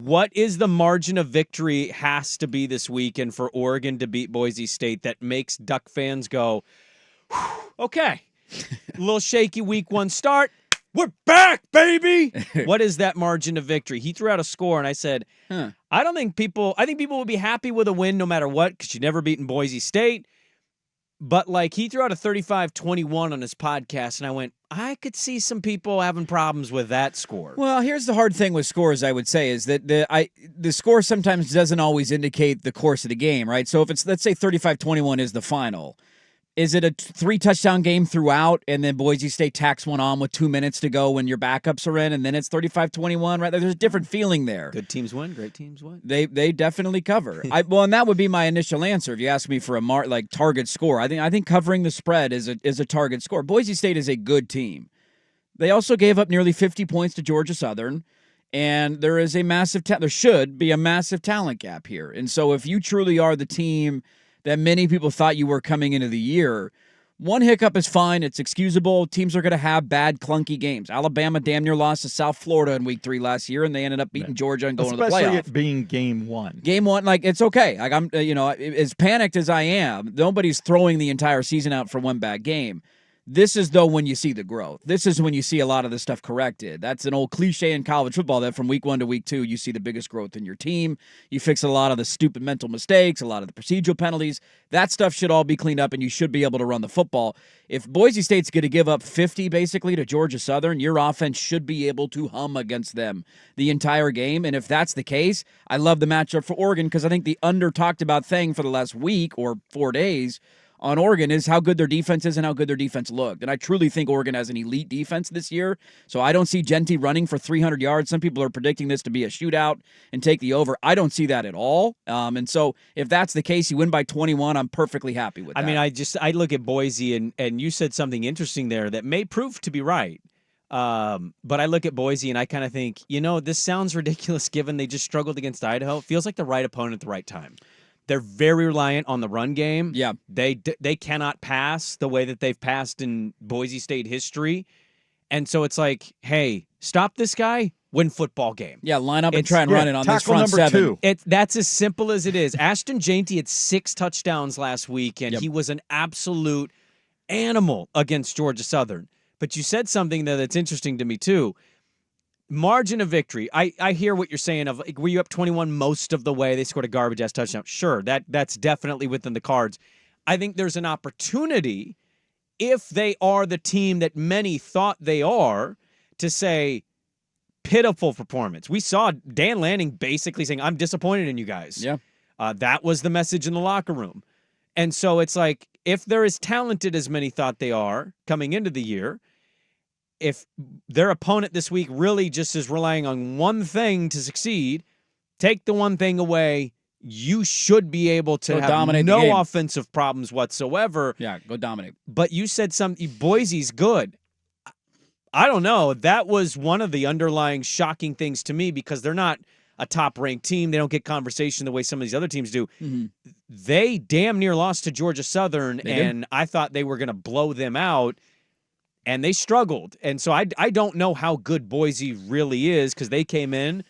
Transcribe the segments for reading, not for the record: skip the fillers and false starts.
What is the margin of victory has to be this weekend for Oregon to beat Boise State that makes Duck fans go, okay, a little shaky week 1 start. We're back, baby. What is that margin of victory? He threw out a score, and I said, I think people would be happy with a win no matter what because you've never beaten Boise State. But, he threw out a 35-21 on his podcast, and I went, I could see some people having problems with that score. Well, here's the hard thing with scores, I would say, is that the score sometimes doesn't always indicate the course of the game, right? So if it's, let's say 35-21 is the final, is it a 3-touchdown game throughout, and then Boise State tacks one on with 2 minutes to go when your backups are in, and then it's 35-21, right? There's a different feeling there. Good teams win, great teams win. They definitely cover. And that would be my initial answer if you ask me for a target score. I think covering the spread is a target score. Boise State is a good team. They also gave up nearly 50 points to Georgia Southern, and there is a massive there should be a massive talent gap here. And so if you truly are the team that many people thought you were coming into the year, one hiccup is fine. It's excusable. Teams are going to have bad, clunky games. Alabama damn near lost to South Florida in week 3 last year, and they ended up beating Georgia and going to the playoff. Especially it being game 1. Game 1, it's okay. I'm, as panicked as I am, nobody's throwing the entire season out for one bad game. This is, though, when you see the growth. This is when you see a lot of the stuff corrected. That's an old cliche in college football that from week 1 to week 2, you see the biggest growth in your team. You fix a lot of the stupid mental mistakes, a lot of the procedural penalties. That stuff should all be cleaned up, and you should be able to run the football. If Boise State's going to give up 50, basically, to Georgia Southern, your offense should be able to hum against them the entire game. And if that's the case, I love the matchup for Oregon because I think the under-talked-about thing for the last week or 4 days on Oregon is how good their defense is and how good their defense looked. And I truly think Oregon has an elite defense this year. So I don't see Genty running for 300 yards. Some people are predicting this to be a shootout and take the over. I don't see that at all. And so if that's the case, you win by 21, I'm perfectly happy with that. I mean, I look at Boise, and you said something interesting there that may prove to be right. But I look at Boise, and I kind of think, this sounds ridiculous given they just struggled against Idaho. It feels like the right opponent at the right time. They're very reliant on the run game. Yeah. They cannot pass the way that they've passed in Boise State history. And so it's like, hey, stop this guy, win football game. Yeah, line up and try and run it on this front seven. That's as simple as it is. Ashton Janty had 6 touchdowns last week, and he was an absolute animal against Georgia Southern. But you said something that's interesting to me, too. Margin of victory. I hear what you're saying of, were you up 21 most of the way? They scored a garbage-ass touchdown. Sure, that's definitely within the cards. I think there's an opportunity, if they are the team that many thought they are, to say, pitiful performance. We saw Dan Lanning basically saying, I'm disappointed in you guys. Yeah. That was the message in the locker room. And so it's like, if they're as talented as many thought they are coming into the year, if their opponent this week really just is relying on one thing to succeed, take the one thing away, you should be able to have no offensive problems whatsoever. Yeah, go dominate. But you said Boise's good. I don't know. That was one of the underlying shocking things to me because they're not a top-ranked team. They don't get conversation the way some of these other teams do. Mm-hmm. They damn near lost to Georgia Southern, and I thought they were going to blow them out. And they struggled. And so I don't know how good Boise really is because they came in,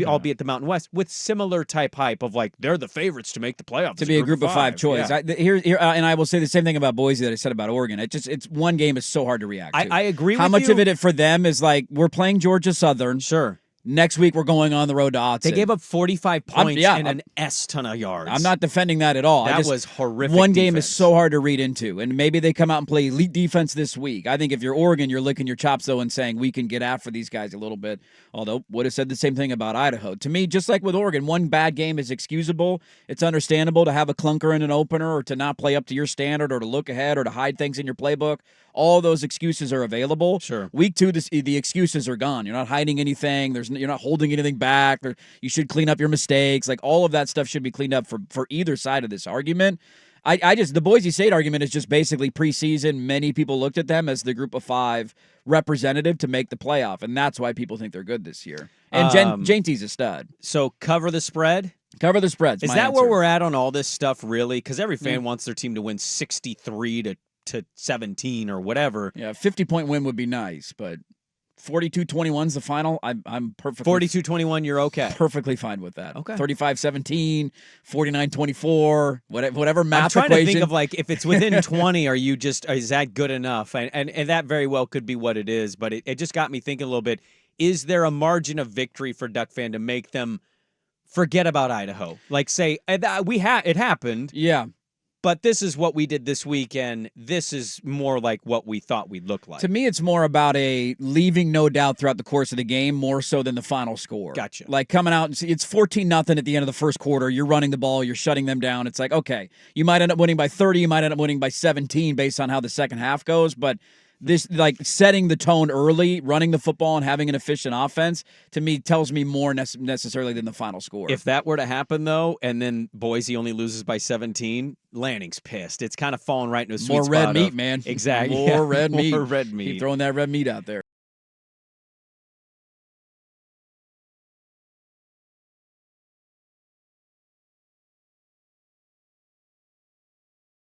albeit the Mountain West, with similar type hype of they're the favorites to make the playoffs. To be a group of 5 choice. Yeah. And I will say the same thing about Boise that I said about Oregon. It's one game is so hard to react to. I agree with you. How much of it for them is we're playing Georgia Southern. Sure. Next week, we're going on the road to Autzen. They gave up 45 points and an S-ton of yards. I'm not defending that at all. That was horrific. One game is so hard to read into, and maybe they come out and play elite defense this week. I think if you're Oregon, you're licking your chops, though, and saying we can get after these guys a little bit, although would have said the same thing about Idaho. To me, just like with Oregon, one bad game is excusable. It's understandable to have a clunker in an opener or to not play up to your standard or to look ahead or to hide things in your playbook. All those excuses are available. Sure. Week 2, the excuses are gone. You're not hiding anything. You're not holding anything back. You should clean up your mistakes. All of that stuff should be cleaned up for either side of this argument. The Boise State argument is just basically preseason. Many people looked at them as the group of 5 representative to make the playoff, and that's why people think they're good this year. And Janty's a stud. So cover the spread? Cover the spread. Is that where we're at on all this stuff, really? Because every fan wants their team to win 63 to 17 or whatever. Yeah, 50-point win would be nice, but 42-21's the final, I'm perfectly 42-21, you're okay. perfectly fine with that. Okay. 35-17, 49-24, whatever math I'm trying equation. to think of like if it's within 20, is that good enough? And that very well could be what it is, but it just got me thinking a little bit. Is there a margin of victory for Duck fan to make them forget about Idaho? Like say it happened. Yeah. But this is what we did this week, and this is more like what we thought we'd look like. To me, it's more about a leaving no doubt throughout the course of the game, more so than the final score. Gotcha. Like coming out and see it's 14-0 at the end of the first quarter. You're running the ball, you're shutting them down. It's like, okay, you might end up winning by 30, you might end up winning by 17 based on how the second half goes, but this, like, setting the tone early, running the football and having an efficient offense, to me, tells me more necessarily than the final score. If that were to happen, though, and then Boise only loses by 17, Lanning's pissed. It's kind of falling right into a sweet spot. More red meat, man. Exactly. More red meat. More red meat. Keep throwing that red meat out there.